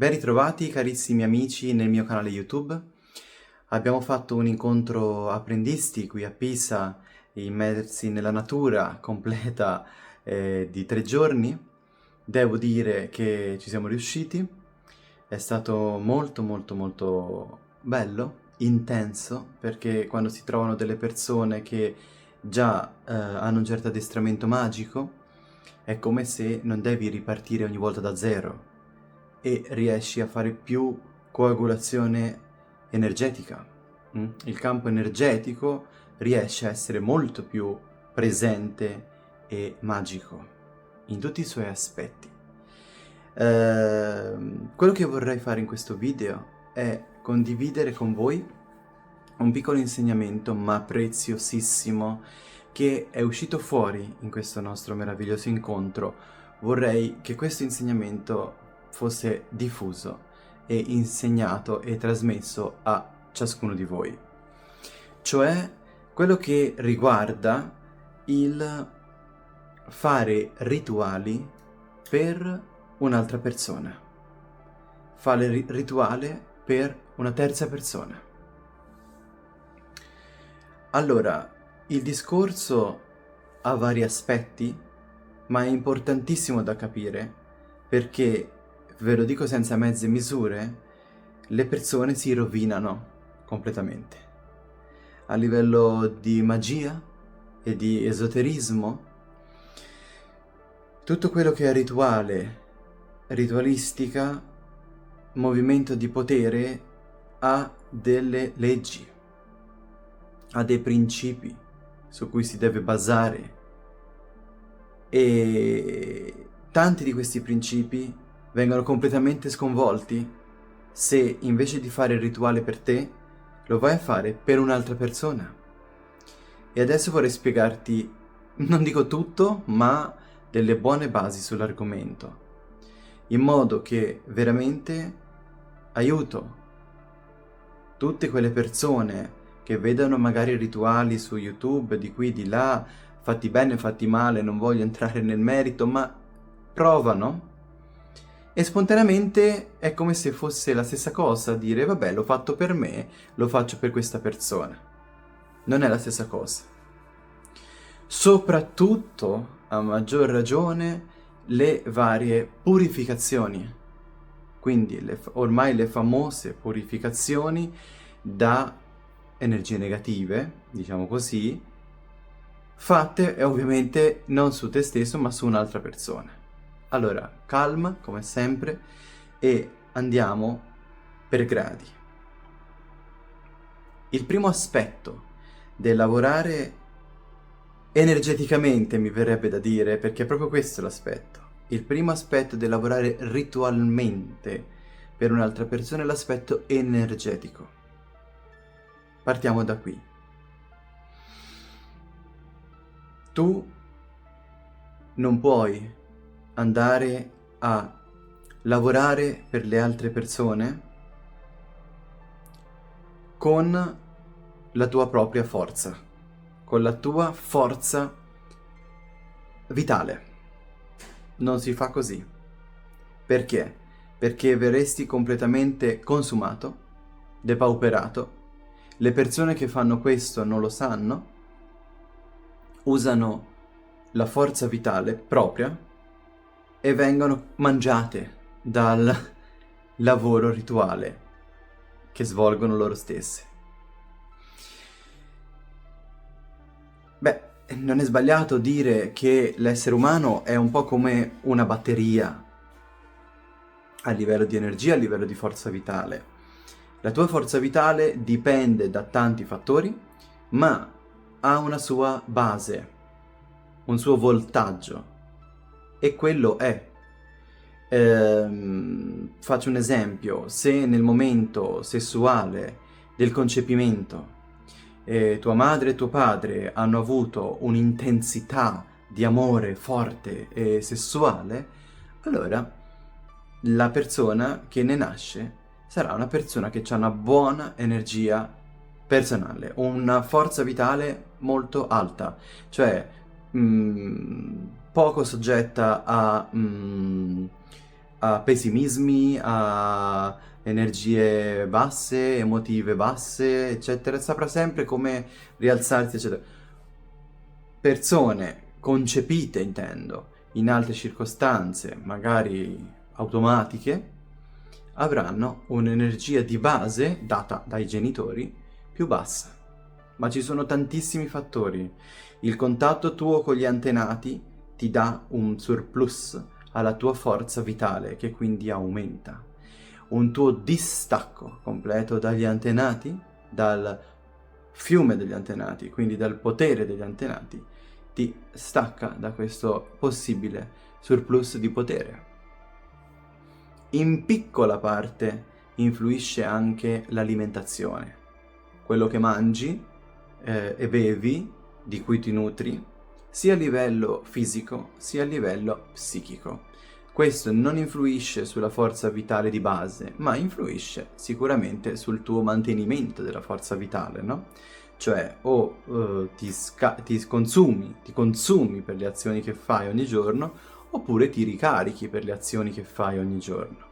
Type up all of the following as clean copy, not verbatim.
Ben ritrovati carissimi amici nel mio canale YouTube. Abbiamo fatto un incontro apprendisti qui a Pisa, immersi nella natura completa di 3 giorni. Devo dire che ci siamo riusciti. È stato molto molto molto bello, intenso, perché quando si trovano delle persone che già hanno un certo addestramento magico, è come se non devi ripartire ogni volta da zero e riesci a fare più coagulazione energetica. Il campo energetico riesce a essere molto più presente e magico in tutti i suoi aspetti. Quello che vorrei fare in questo video è condividere con voi un piccolo insegnamento, ma preziosissimo, che è uscito fuori in questo nostro meraviglioso incontro. Vorrei che questo insegnamento fosse diffuso e insegnato e trasmesso a ciascuno di voi. Cioè quello che riguarda il fare rituali per un'altra persona. Fare rituale per una terza persona. Allora, il discorso ha vari aspetti, ma è importantissimo da capire perché, ve lo dico senza mezze misure, le persone si rovinano completamente. A livello di magia e di esoterismo, tutto quello che è rituale, ritualistica, movimento di potere ha delle leggi, ha dei principi su cui si deve basare e tanti di questi principi vengono completamente sconvolti se invece di fare il rituale per te lo vai a fare per un'altra persona. E adesso vorrei spiegarti, non dico tutto, ma delle buone basi sull'argomento, in modo che veramente aiuto tutte quelle persone che vedono magari rituali su YouTube di qui di là, fatti bene, fatti male, non voglio entrare nel merito, ma provano e spontaneamente è come se fosse la stessa cosa, dire vabbè, l'ho fatto per me, lo faccio per questa persona. Non è la stessa cosa. Soprattutto, a maggior ragione, le varie purificazioni. Quindi ormai le famose purificazioni da energie negative, diciamo così, fatte ovviamente non su te stesso ma su un'altra persona. Allora, calma come sempre e andiamo per gradi. Il primo aspetto del lavorare energeticamente, mi verrebbe da dire, perché è proprio questo l'aspetto. Il primo aspetto del lavorare ritualmente per un'altra persona è l'aspetto energetico. Partiamo da qui. Tu non puoi andare a lavorare per le altre persone con la tua propria forza, con la tua forza vitale. Non si fa così. Perché? Perché verresti completamente consumato, depauperato. Le persone che fanno questo non lo sanno, usano la forza vitale propria e vengono mangiate dal lavoro rituale che svolgono loro stesse. Beh, non è sbagliato dire che l'essere umano è un po' come una batteria a livello di energia, a livello di forza vitale. La tua forza vitale dipende da tanti fattori, ma ha una sua base, un suo voltaggio, e quello è. Faccio un esempio: se nel momento sessuale del concepimento tua madre e tuo padre hanno avuto un'intensità di amore forte e sessuale, allora la persona che ne nasce sarà una persona che ha una buona energia personale, una forza vitale molto alta, cioè poco soggetta a a pessimismi, a energie basse, emotive basse, eccetera. Saprà sempre come rialzarsi, eccetera. Persone concepite, intendo, in altre circostanze, magari automatiche, avranno un'energia di base data dai genitori più bassa. Ma ci sono tantissimi fattori. Il contatto tuo con gli antenati ti dà un surplus alla tua forza vitale, che quindi aumenta. Un tuo distacco completo dagli antenati, dal fiume degli antenati, quindi dal potere degli antenati, ti stacca da questo possibile surplus di potere. In piccola parte influisce anche l'alimentazione, quello che mangi e bevi, di cui ti nutri, sia a livello fisico sia a livello psichico. Questo non influisce sulla forza vitale di base, ma influisce sicuramente sul tuo mantenimento della forza vitale, no? Cioè ti consumi per le azioni che fai ogni giorno, oppure ti ricarichi per le azioni che fai ogni giorno.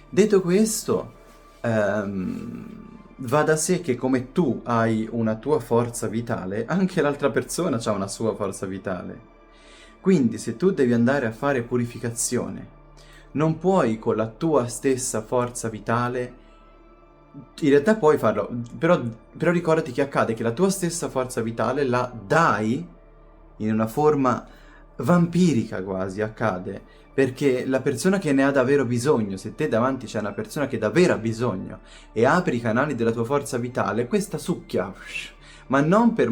Detto questo, va da sé che come tu hai una tua forza vitale, anche l'altra persona ha una sua forza vitale. Quindi se tu devi andare a fare purificazione, non puoi con la tua stessa forza vitale, in realtà puoi farlo, però ricordati che accade che la tua stessa forza vitale la dai in una forma vampirica quasi, accade, perché la persona che ne ha davvero bisogno, se te davanti c'è una persona che davvero ha bisogno e apri i canali della tua forza vitale, questa succhia, ma non per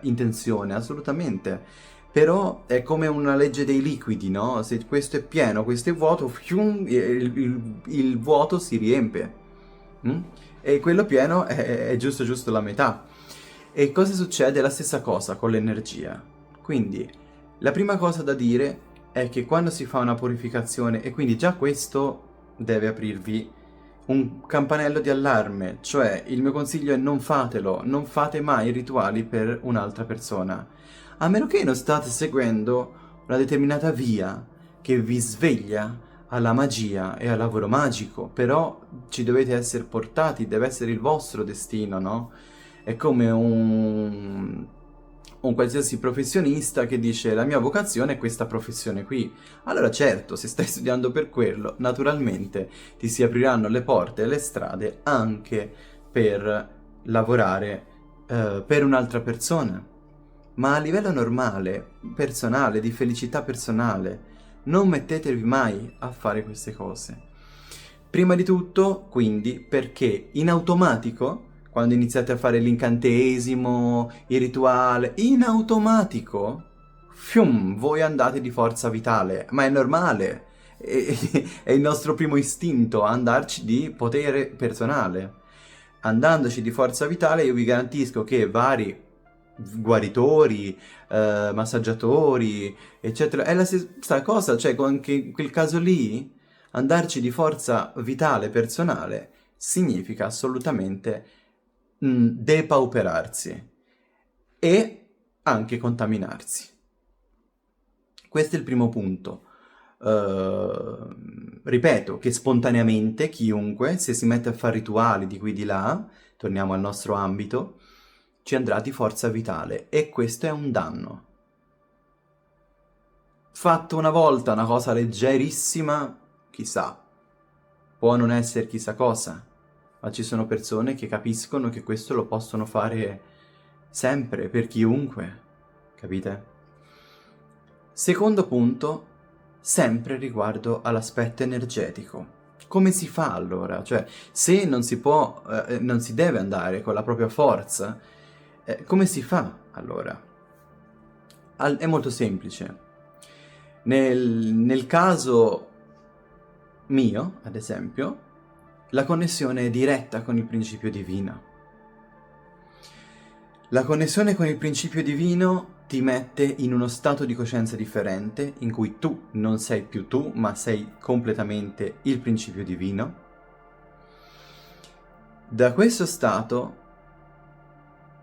intenzione, assolutamente. Però è come una legge dei liquidi, no? Se questo è pieno, questo è vuoto, il vuoto si riempie. Mm? E quello pieno è giusto la metà. E cosa succede? La stessa cosa con l'energia. Quindi, la prima cosa da dire è che quando si fa una purificazione, e quindi già questo deve aprirvi un campanello di allarme, cioè il mio consiglio è non fatelo, non fate mai rituali per un'altra persona, a meno che non state seguendo una determinata via che vi sveglia alla magia e al lavoro magico, però ci dovete essere portati, deve essere il vostro destino, no? È come un qualsiasi professionista che dice la mia vocazione è questa professione qui. Allora certo, se stai studiando per quello, naturalmente ti si apriranno le porte e le strade anche per lavorare per un'altra persona. Ma a livello normale, personale, di felicità personale, non mettetevi mai a fare queste cose. Prima di tutto, quindi, perché in automatico, quando iniziate a fare l'incantesimo, il rituale, in automatico, voi andate di forza vitale, ma è normale, è il nostro primo istinto andarci di potere personale. Andandoci di forza vitale, io vi garantisco che vari guaritori, massaggiatori, eccetera, è la stessa cosa, cioè anche in quel caso lì, andarci di forza vitale personale significa assolutamente depauperarsi e anche contaminarsi. Questo è il primo punto. Ripeto che spontaneamente chiunque, se si mette a fare rituali di qui di là, torniamo al nostro ambito, ci andrà di forza vitale e questo è un danno. Fatto una volta una cosa leggerissima, chissà, può non essere chissà cosa, ma ci sono persone che capiscono che questo lo possono fare sempre, per chiunque, capite? Secondo punto, sempre riguardo all'aspetto energetico. Come si fa allora? Cioè, se non si può, non si deve andare con la propria forza, come si fa allora? È molto semplice. Nel caso mio, ad esempio, la connessione è diretta con il principio divino. La connessione con il principio divino ti mette in uno stato di coscienza differente, in cui tu non sei più tu, ma sei completamente il principio divino. Da questo stato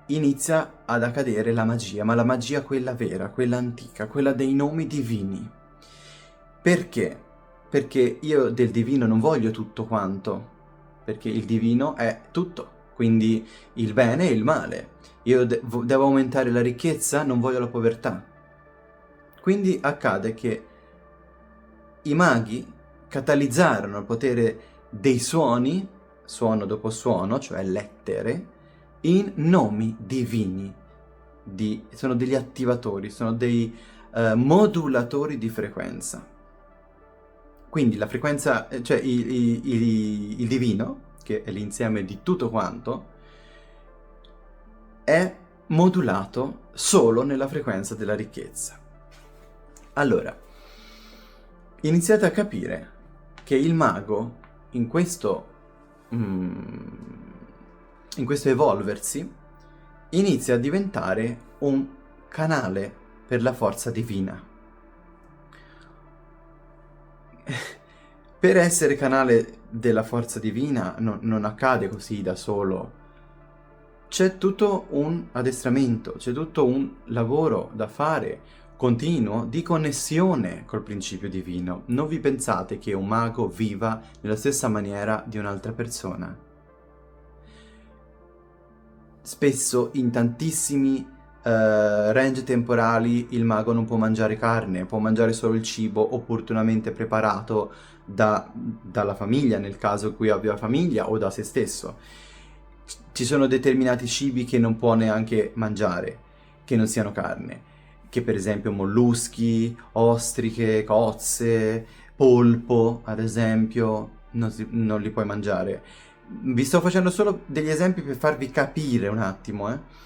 inizia ad accadere la magia, ma la magia quella vera, quella antica, quella dei nomi divini. Perché? perché io del divino non voglio tutto quanto, perché il divino è tutto, quindi il bene e il male. Io devo aumentare la ricchezza, non voglio la povertà. Quindi accade che i maghi catalizzarono il potere dei suoni, suono dopo suono, cioè lettere, in nomi divini. Sono degli attivatori, sono dei modulatori di frequenza. Quindi la frequenza, cioè il divino, che è l'insieme di tutto quanto, è modulato solo nella frequenza della ricchezza. Allora, iniziate a capire che il mago, in questo evolversi, inizia a diventare un canale per la forza divina. Per essere canale della forza divina non accade così da solo. C'è tutto un addestramento, c'è tutto un lavoro da fare continuo di connessione col principio divino. Non vi pensate che un mago viva nella stessa maniera di un'altra persona. Spesso in tantissimi range temporali il mago non può mangiare carne, può mangiare solo il cibo opportunamente preparato dalla famiglia, nel caso in cui abbia famiglia, o da se stesso. Ci sono determinati cibi che non può neanche mangiare, che non siano carne, che per esempio molluschi, ostriche, cozze, polpo, ad esempio, non li puoi mangiare. Vi sto facendo solo degli esempi per farvi capire un attimo,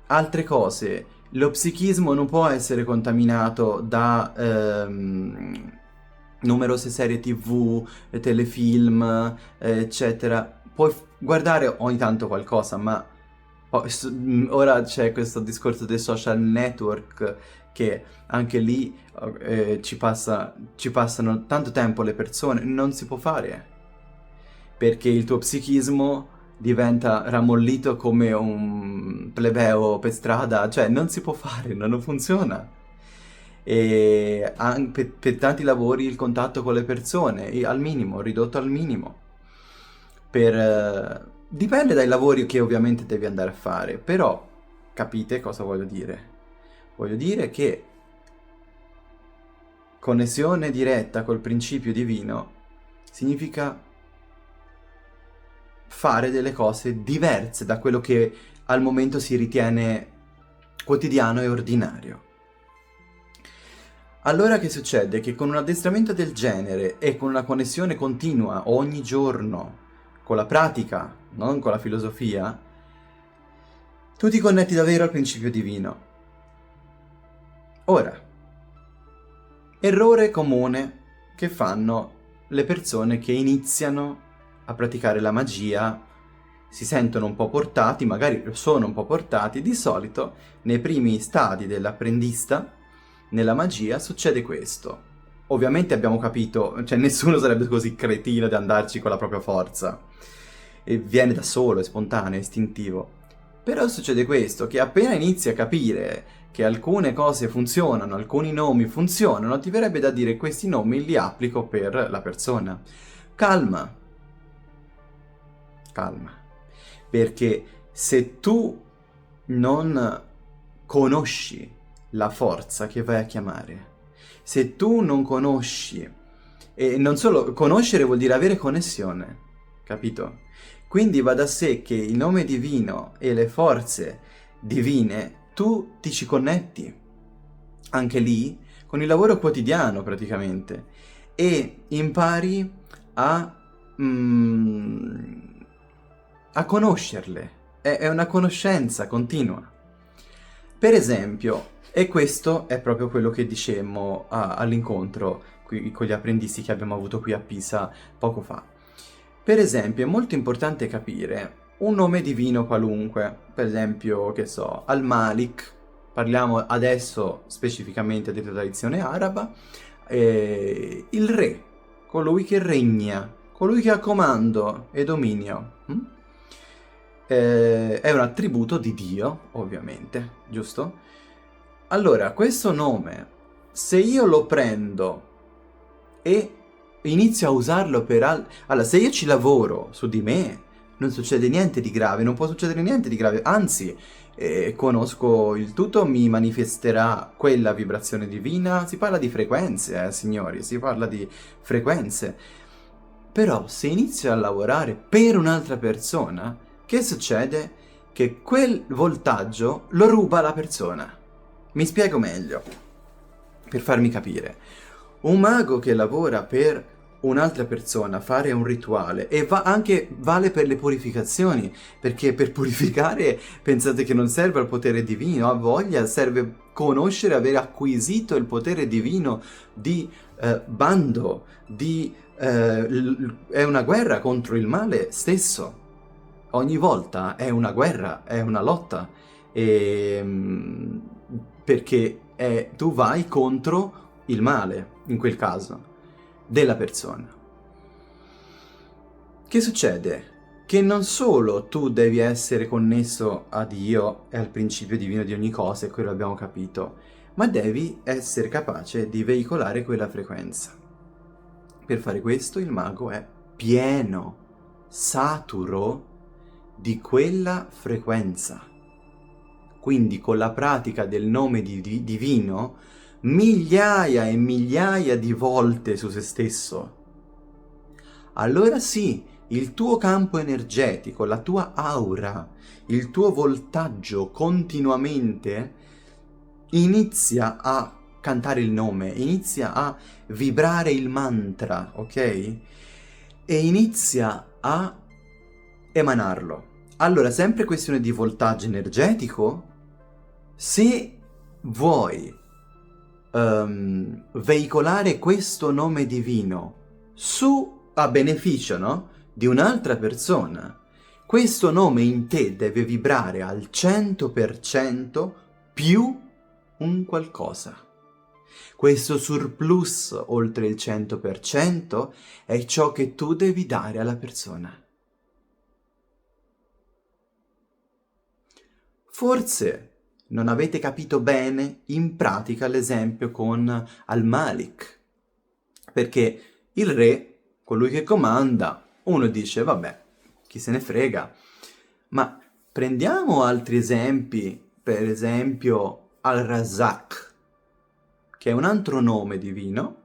altre cose, lo psichismo non può essere contaminato da numerose serie TV, telefilm, eccetera. Puoi guardare ogni tanto qualcosa, ma ora c'è questo discorso dei social network che anche lì ci passano tanto tempo le persone, non si può fare, perché il tuo psichismo diventa ramollito come un plebeo per strada, cioè non si può fare, non funziona. E per tanti lavori il contatto con le persone è al minimo, ridotto al minimo. Dipende dai lavori che ovviamente devi andare a fare, però capite cosa voglio dire? Voglio dire che connessione diretta col principio divino significa fare delle cose diverse da quello che al momento si ritiene quotidiano e ordinario. Allora che succede? Che con un addestramento del genere e con una connessione continua ogni giorno con la pratica, non con la filosofia, tu ti connetti davvero al principio divino. Ora, errore comune che fanno le persone che iniziano a praticare la magia, si sentono un po' portati, magari sono un po' portati, di solito nei primi stadi dell'apprendista nella magia succede questo. Ovviamente abbiamo capito, cioè nessuno sarebbe così cretino di andarci con la propria forza, e viene da solo, è spontaneo, è istintivo. Però succede questo, che appena inizi a capire che alcune cose funzionano, alcuni nomi funzionano, ti verrebbe da dire questi nomi li applico per la persona. Calma. Calma. Perché se tu non conosci la forza che vai a chiamare, se tu non conosci, e non solo conoscere vuol dire avere connessione, capito? Quindi va da sé che il nome divino e le forze divine, tu ti ci connetti, anche lì, con il lavoro quotidiano praticamente, e impari a conoscerle. È una conoscenza continua. Per esempio, e questo è proprio quello che dicemmo all'incontro con gli apprendisti che abbiamo avuto qui a Pisa poco fa. Per esempio, è molto importante capire un nome divino qualunque, per esempio, che so, Al-Malik, parliamo adesso specificamente della tradizione araba, il re, colui che regna, colui che ha comando e dominio. È un attributo di Dio, ovviamente, giusto? Allora, questo nome se io lo prendo e inizio a usarlo allora, se io ci lavoro su di me, non succede niente di grave, non può succedere niente di grave, anzi, conosco il tutto, mi manifesterà quella vibrazione divina. Si parla di frequenze, signori, si parla di frequenze. Però se inizio a lavorare per un'altra persona, che succede? Che quel voltaggio lo ruba la persona. Mi spiego meglio, per farmi capire. Un mago che lavora per un'altra persona, fare un rituale, e vale per le purificazioni, perché per purificare pensate che non serve il potere divino, ha voglia, serve conoscere, avere acquisito il potere divino di bando, è una guerra contro il male stesso. Ogni volta è una guerra, è una lotta, perché tu vai contro il male, in quel caso, della persona. Che succede? Che non solo tu devi essere connesso a Dio e al principio divino di ogni cosa, e quello abbiamo capito, ma devi essere capace di veicolare quella frequenza. Per fare questo il mago è pieno, saturo di quella frequenza. Quindi con la pratica del nome divino, migliaia e migliaia di volte su se stesso, allora sì, il tuo campo energetico, la tua aura, il tuo voltaggio continuamente inizia a cantare il nome, inizia a vibrare il mantra, ok? E inizia a emanarlo. Allora, sempre questione di voltaggio energetico, se vuoi veicolare questo nome divino a beneficio, no? Di un'altra persona, questo nome in te deve vibrare al 100% più un qualcosa. Questo surplus oltre il 100% è ciò che tu devi dare alla persona. Forse non avete capito bene in pratica l'esempio con Al-Malik, perché il re, colui che comanda, uno dice vabbè, chi se ne frega, ma prendiamo altri esempi, per esempio Al-Razak, che è un altro nome divino.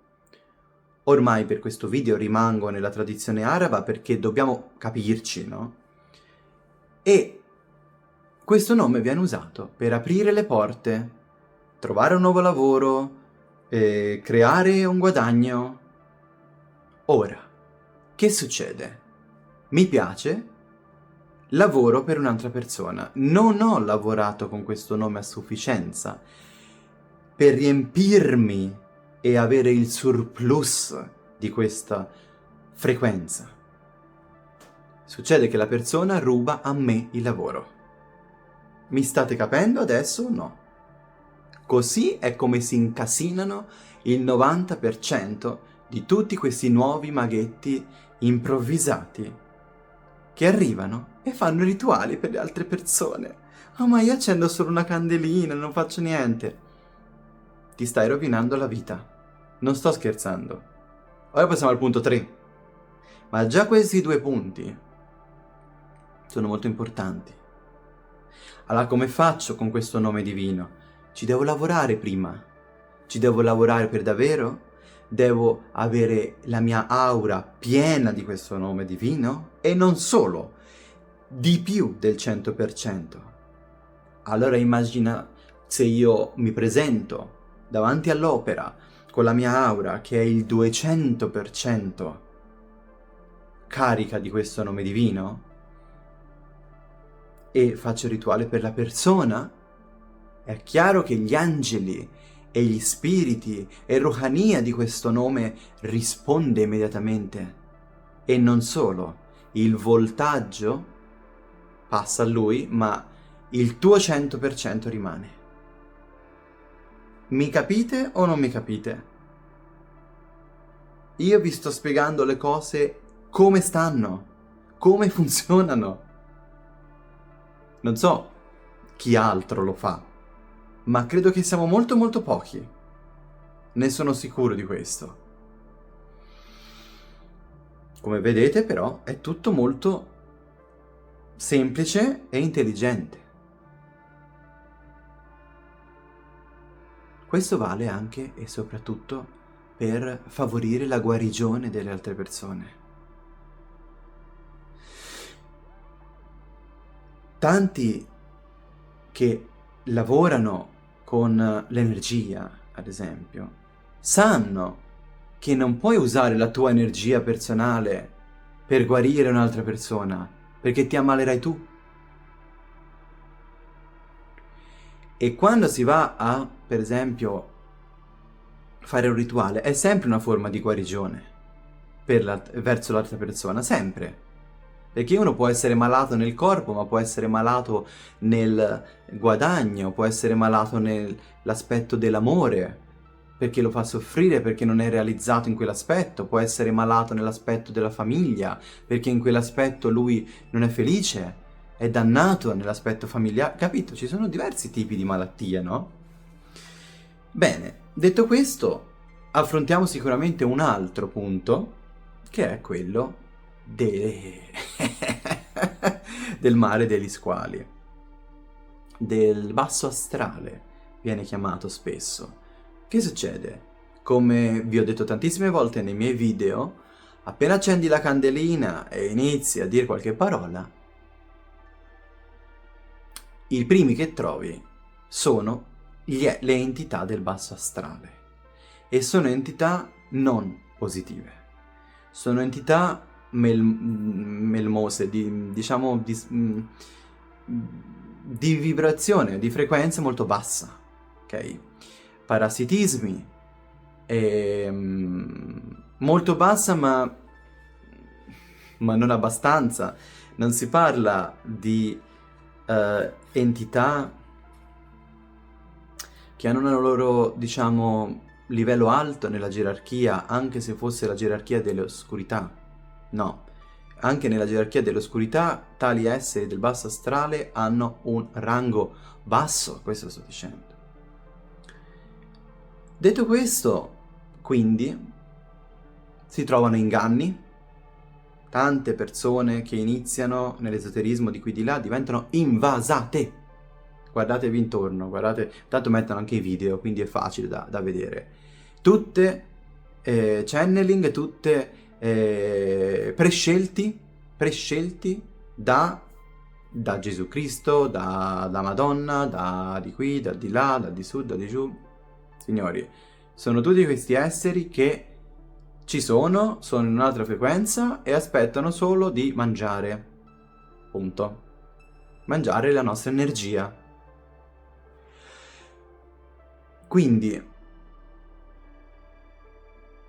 Ormai per questo video rimango nella tradizione araba perché dobbiamo capirci, no? E questo nome viene usato per aprire le porte, trovare un nuovo lavoro, creare un guadagno. Ora, che succede? Mi piace, lavoro per un'altra persona. Non ho lavorato con questo nome a sufficienza per riempirmi e avere il surplus di questa frequenza. Succede che la persona ruba a me il lavoro. Mi state capendo adesso o no? Così è come si incasinano il 90% di tutti questi nuovi maghetti improvvisati che arrivano e fanno rituali per le altre persone. Oh, ma io accendo solo una candelina, non faccio niente. Ti stai rovinando la vita. Non sto scherzando. Ora passiamo al punto 3. Ma già questi 2 punti sono molto importanti. Allora, come faccio con questo nome divino? Ci devo lavorare prima. Ci devo lavorare per davvero? Devo avere la mia aura piena di questo nome divino? E non solo, di più del 100%. Allora immagina se io mi presento davanti all'opera con la mia aura che è il 200% carica di questo nome divino e faccio il rituale per la persona. È chiaro che gli angeli e gli spiriti e Ruhania di questo nome risponde immediatamente. E non solo, il voltaggio passa a lui, ma il tuo 100% rimane. Mi capite o non mi capite? Io vi sto spiegando le cose come stanno, come funzionano. Non so chi altro lo fa, ma credo che siamo molto molto pochi. ne sono sicuro di questo. Come vedete però è tutto molto semplice e intelligente. Questo vale anche e soprattutto per favorire la guarigione delle altre persone. Tanti che lavorano con l'energia, ad esempio, sanno che non puoi usare la tua energia personale per guarire un'altra persona, perché ti ammalerai tu. E quando si va a, per esempio, fare un rituale, è sempre una forma di guarigione verso l'altra persona, sempre. Perché uno può essere malato nel corpo, ma può essere malato nel guadagno, può essere malato nell'aspetto dell'amore, perché lo fa soffrire, perché non è realizzato in quell'aspetto, può essere malato nell'aspetto della famiglia, perché in quell'aspetto lui non è felice, è dannato nell'aspetto familiare, capito? Ci sono diversi tipi di malattie, no? Bene, detto questo, affrontiamo sicuramente un altro punto, che è quello del mare degli squali, del basso astrale, viene chiamato spesso. Che succede? Come vi ho detto tantissime volte nei miei video, appena accendi la candelina e inizi a dire qualche parola, i primi che trovi sono le entità del basso astrale e sono entità non positive, sono entità melmose, diciamo di vibrazione, di frequenza molto bassa, ok? Parassitismi, molto bassa ma non abbastanza. Non si parla di entità che hanno un loro, diciamo, livello alto nella gerarchia, anche se fosse la gerarchia delle oscurità. No, anche nella gerarchia dell'oscurità tali esseri del basso astrale hanno un rango basso, questo sto dicendo. Detto questo, quindi, si trovano inganni. Tante persone che iniziano nell'esoterismo di qui di là diventano invasate. Guardatevi intorno, guardate, tanto mettono anche i video, quindi è facile da vedere. Tutte channeling, tutte prescelti da Gesù Cristo, da Madonna, di qui, da di là, da di su, da di giù. Signori, sono tutti questi esseri che ci sono in un'altra frequenza e aspettano solo di mangiare. Punto. Mangiare la nostra energia. Quindi,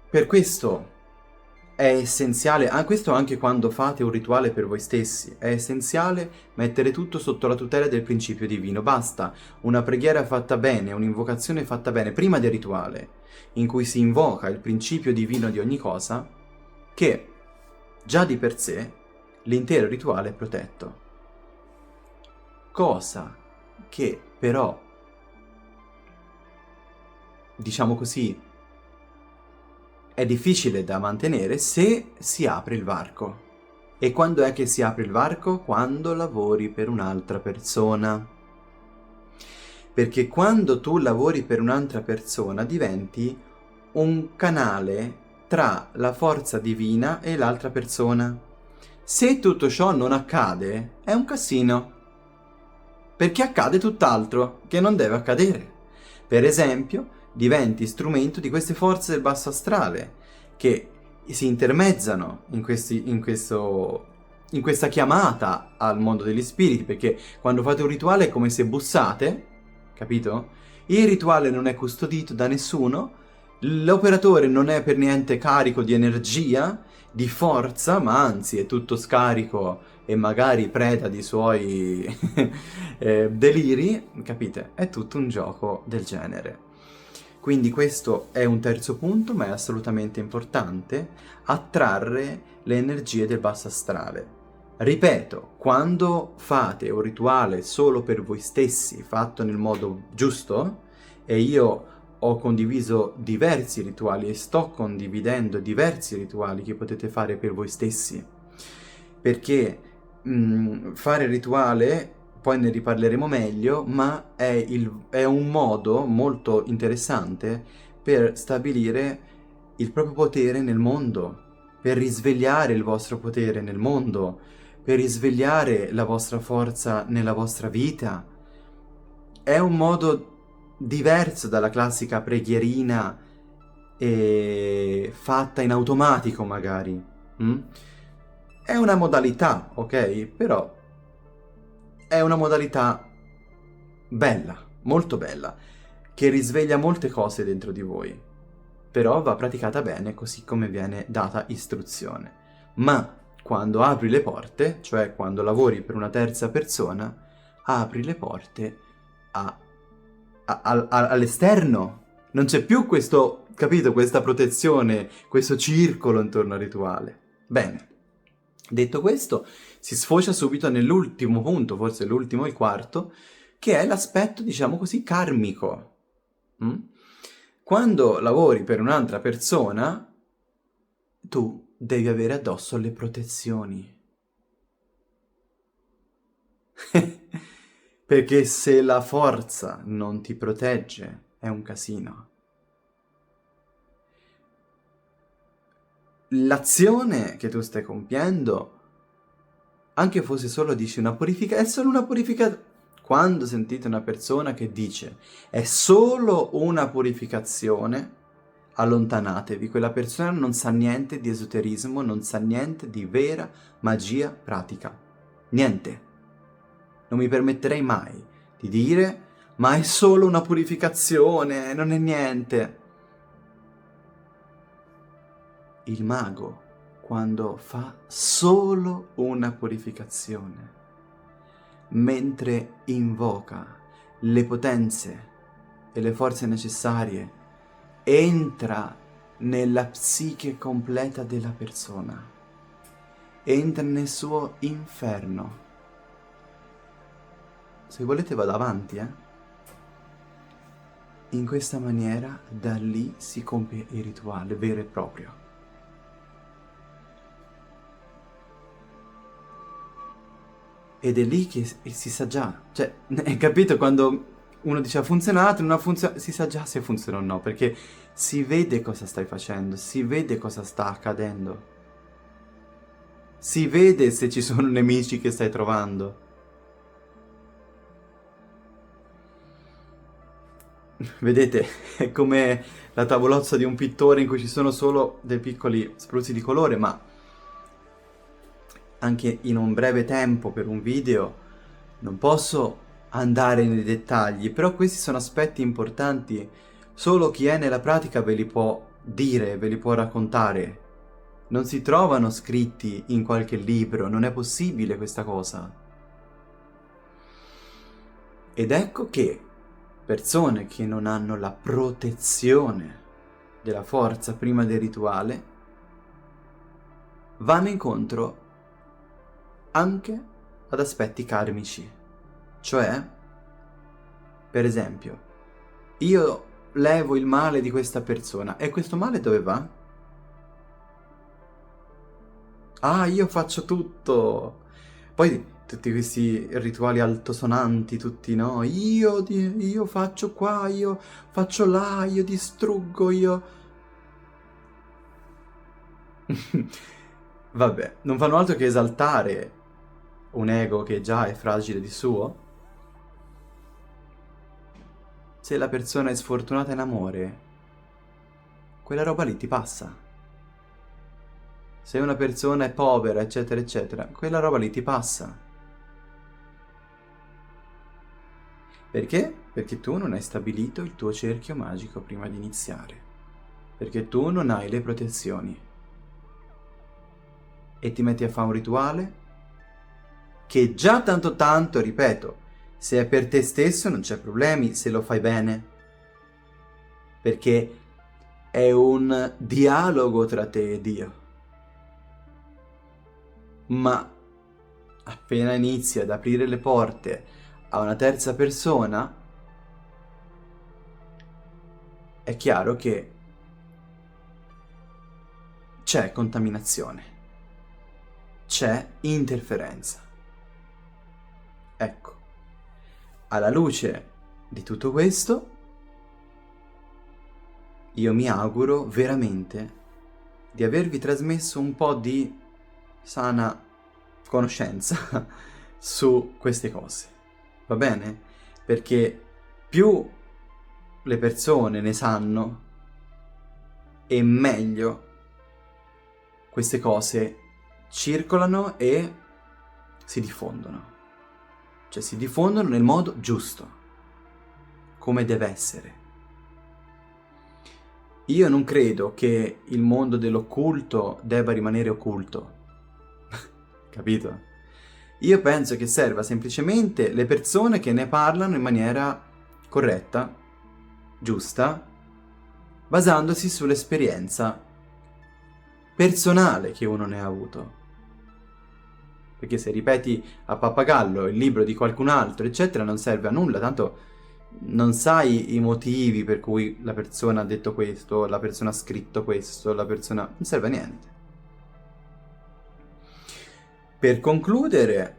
per questo è essenziale, questo anche quando fate un rituale per voi stessi, è essenziale mettere tutto sotto la tutela del principio divino. Basta una preghiera fatta bene, un'invocazione fatta bene prima del rituale, in cui si invoca il principio divino di ogni cosa, che già di per sé l'intero rituale è protetto. Cosa che però, diciamo così, è difficile da mantenere se si apre il varco. E quando è che si apre il varco? Quando lavori per un'altra persona. Perché quando tu lavori per un'altra persona diventi un canale tra la forza divina e l'altra persona. Se tutto ciò non accade, è un casino. Perché accade tutt'altro che non deve accadere. Per esempio, diventi strumento di queste forze del basso astrale che si intermezzano in questa chiamata al mondo degli spiriti, perché quando fate un rituale è come se bussate, capito? Il rituale non è custodito da nessuno, l'operatore non è per niente carico di energia, di forza, ma anzi è tutto scarico e magari preda di suoi deliri, capite? È tutto un gioco del genere. Quindi questo è un terzo punto, ma è assolutamente importante, attrarre le energie del basso astrale. Ripeto, quando fate un rituale solo per voi stessi, fatto nel modo giusto, e io ho condiviso diversi rituali e sto condividendo diversi rituali che potete fare per voi stessi. Perché fare rituale, poi ne riparleremo meglio, ma è un modo molto interessante per stabilire il proprio potere nel mondo, per risvegliare il vostro potere nel mondo, per risvegliare la vostra forza nella vostra vita. È un modo diverso dalla classica preghierina fatta in automatico magari. Mm? È una modalità, ok? Però è una modalità bella, molto bella, che risveglia molte cose dentro di voi. Però va praticata bene così come viene data istruzione. Ma quando apri le porte, cioè quando lavori per una terza persona, apri le porte all'esterno. Non c'è più questo, capito, questa protezione, questo circolo intorno al rituale. Bene, detto questo, si sfocia subito nell'ultimo punto, forse l'ultimo e il quarto, che è l'aspetto, diciamo così, karmico. Mm? Quando lavori per un'altra persona, tu devi avere addosso le protezioni. Perché se la forza non ti protegge, è un casino. L'azione che tu stai compiendo, anche fosse solo dici una purifica, è solo una purifica. Quando sentite una persona che dice è solo una purificazione, allontanatevi, quella persona non sa niente di esoterismo, non sa niente di vera magia pratica. Niente. Non mi permetterei mai di dire ma è solo una purificazione, non è niente. Il mago, quando fa solo una purificazione, mentre invoca le potenze e le forze necessarie, entra nella psiche completa della persona, entra nel suo inferno. Se volete vado avanti, In questa maniera da lì si compie il rituale vero e proprio. Ed è lì che si sa già, cioè, hai capito quando uno dice ha funzionato, non ha funzionato, si sa già se funziona o no, perché si vede cosa stai facendo, si vede cosa sta accadendo, si vede se ci sono nemici che stai trovando. Vedete, è come la tavolozza di un pittore in cui ci sono solo dei piccoli spruzzi di colore, ma anche in un breve tempo per un video non posso andare nei dettagli, però questi sono aspetti importanti, solo chi è nella pratica ve li può dire, ve li può raccontare. Non si trovano scritti in qualche libro, non è possibile questa cosa. Ed ecco che persone che non hanno la protezione della forza prima del rituale vanno incontro anche ad aspetti karmici. Cioè, per esempio, io levo il male di questa persona e questo male dove va? Ah, io faccio tutto. Poi tutti questi rituali altosonanti, tutti no, io faccio qua, io faccio là, io distruggo, io... Vabbè, non fanno altro che esaltare un ego che già è fragile di suo. Se la persona è sfortunata in amore, quella roba lì ti passa. Se una persona è povera, eccetera, eccetera, quella roba lì ti passa. Perché? Perché tu non hai stabilito il tuo cerchio magico prima di iniziare. Perché tu non hai le protezioni. E ti metti a fare un rituale che già tanto, ripeto, se è per te stesso non c'è problemi, se lo fai bene. Perché è un dialogo tra te e Dio. Ma appena inizi ad aprire le porte a una terza persona, è chiaro che c'è contaminazione, c'è interferenza. Ecco, alla luce di tutto questo, io mi auguro veramente di avervi trasmesso un po' di sana conoscenza su queste cose, va bene? Perché più le persone ne sanno e meglio queste cose circolano e si diffondono. Cioè si diffondono nel modo giusto, come deve essere. Io non credo che il mondo dell'occulto debba rimanere occulto, capito? Io penso che serva semplicemente le persone che ne parlano in maniera corretta, giusta, basandosi sull'esperienza personale che uno ne ha avuto. Perché se ripeti a pappagallo il libro di qualcun altro, eccetera, non serve a nulla, tanto non sai i motivi per cui la persona ha detto questo, la persona ha scritto questo, la persona... non serve a niente. Per concludere,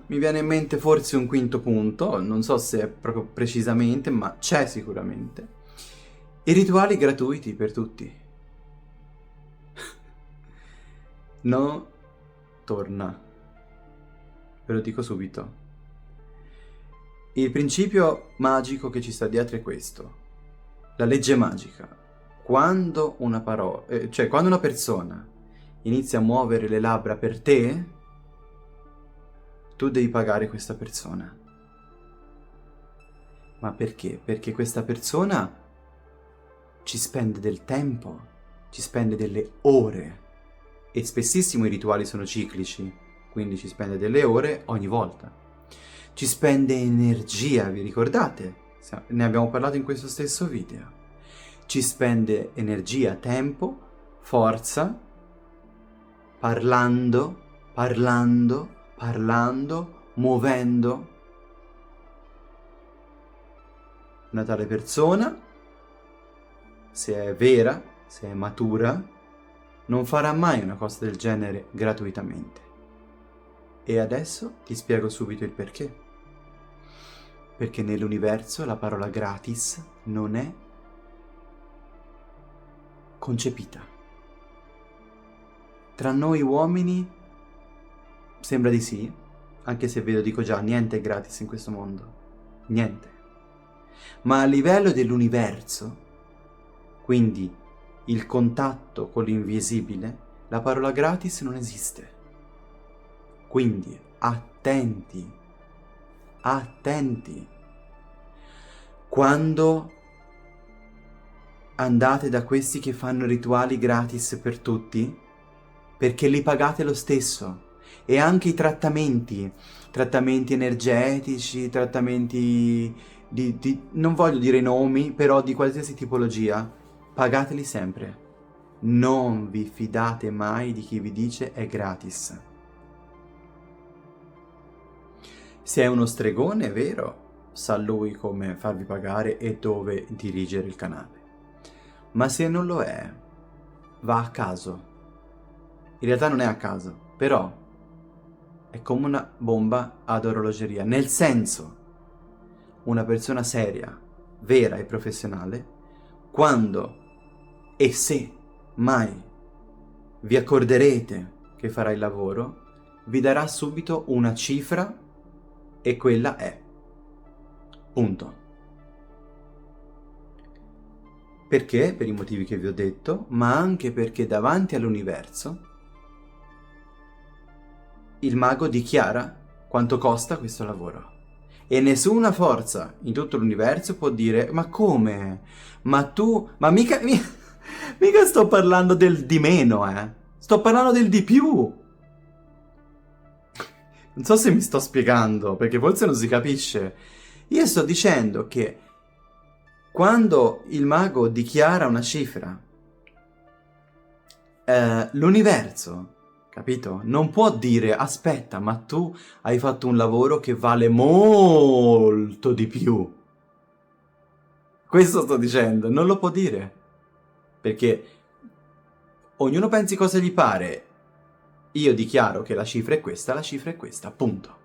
mi viene in mente forse un quinto punto, non so se è proprio precisamente, ma c'è sicuramente. I rituali gratuiti per tutti. No, torna. Ve lo dico subito. Il principio magico che ci sta dietro è questo. La legge magica. Quando una parola, quando una persona inizia a muovere le labbra per te, tu devi pagare questa persona. Ma perché? Perché questa persona ci spende del tempo, ci spende delle ore. E spessissimo i rituali sono ciclici, quindi ci spende delle ore ogni volta. Ci spende energia, vi ricordate? Ne abbiamo parlato in questo stesso video. Ci spende energia, tempo, forza, parlando, muovendo. Una tale persona, se è vera, se è matura, non farà mai una cosa del genere gratuitamente. E adesso ti spiego subito il perché. Perché nell'universo la parola gratis non è concepita. Tra noi uomini sembra di sì, anche se ve lo dico già, niente è gratis in questo mondo. Niente. Ma a livello dell'universo, quindi il contatto con l'invisibile, la parola gratis non esiste. Quindi attenti, attenti. Quando andate da questi che fanno rituali gratis per tutti, perché li pagate lo stesso. E anche i trattamenti energetici, trattamenti non voglio dire nomi, però di qualsiasi tipologia, pagateli sempre. Non vi fidate mai di chi vi dice è gratis. Se è uno stregone, è vero, sa lui come farvi pagare e dove dirigere il canale. Ma se non lo è, va a caso. In realtà non è a caso, però è come una bomba ad orologeria. Nel senso, una persona seria, vera e professionale, quando e se mai vi accorderete che farà il lavoro, vi darà subito una cifra e quella è. Punto. Perché? Per i motivi che vi ho detto, ma anche perché davanti all'universo il mago dichiara quanto costa questo lavoro. E nessuna forza in tutto l'universo può dire ma come? Ma tu... Ma mica sto parlando del di meno, Sto parlando del di più. Non so se mi sto spiegando, perché forse non si capisce. Io sto dicendo che quando il mago dichiara una cifra, l'universo, capito? Non può dire, aspetta, ma tu hai fatto un lavoro che vale molto di più. Questo sto dicendo, non lo può dire. Perché ognuno pensi cosa gli pare. Io dichiaro che la cifra è questa, punto.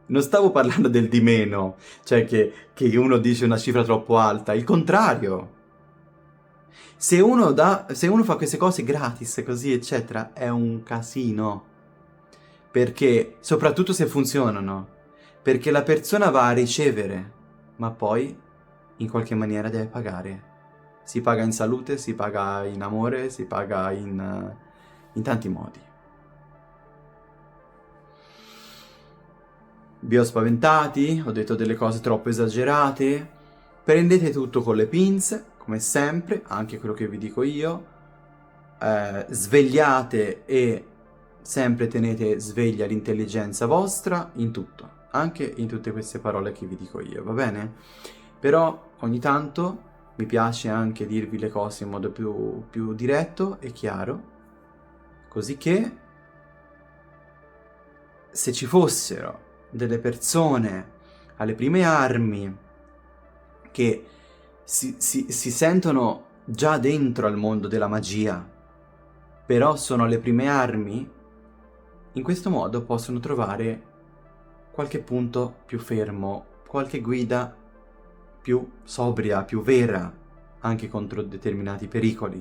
Non stavo parlando del di meno, cioè che uno dice una cifra troppo alta, il contrario. Se uno fa queste cose gratis, così, eccetera, è un casino. Perché, soprattutto se funzionano, perché la persona va a ricevere, ma poi in qualche maniera deve pagare. Si paga in salute, si paga in amore, si paga in tanti modi. Vi ho spaventati, ho detto delle cose troppo esagerate. Prendete tutto con le pinze, come sempre, anche quello che vi dico io. Svegliate e sempre tenete sveglia l'intelligenza vostra in tutto, anche in tutte queste parole che vi dico io, va bene? Però ogni tanto mi piace anche dirvi le cose in modo più diretto e chiaro, così che se ci fossero delle persone alle prime armi che si sentono già dentro al mondo della magia, però sono alle prime armi, in questo modo possono trovare qualche punto più fermo, qualche guida più sobria, più vera, anche contro determinati pericoli.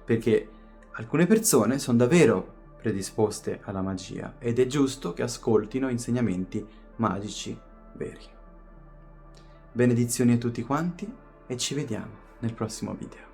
Perché alcune persone sono davvero predisposte alla magia ed è giusto che ascoltino insegnamenti magici veri. Benedizioni a tutti quanti e ci vediamo nel prossimo video.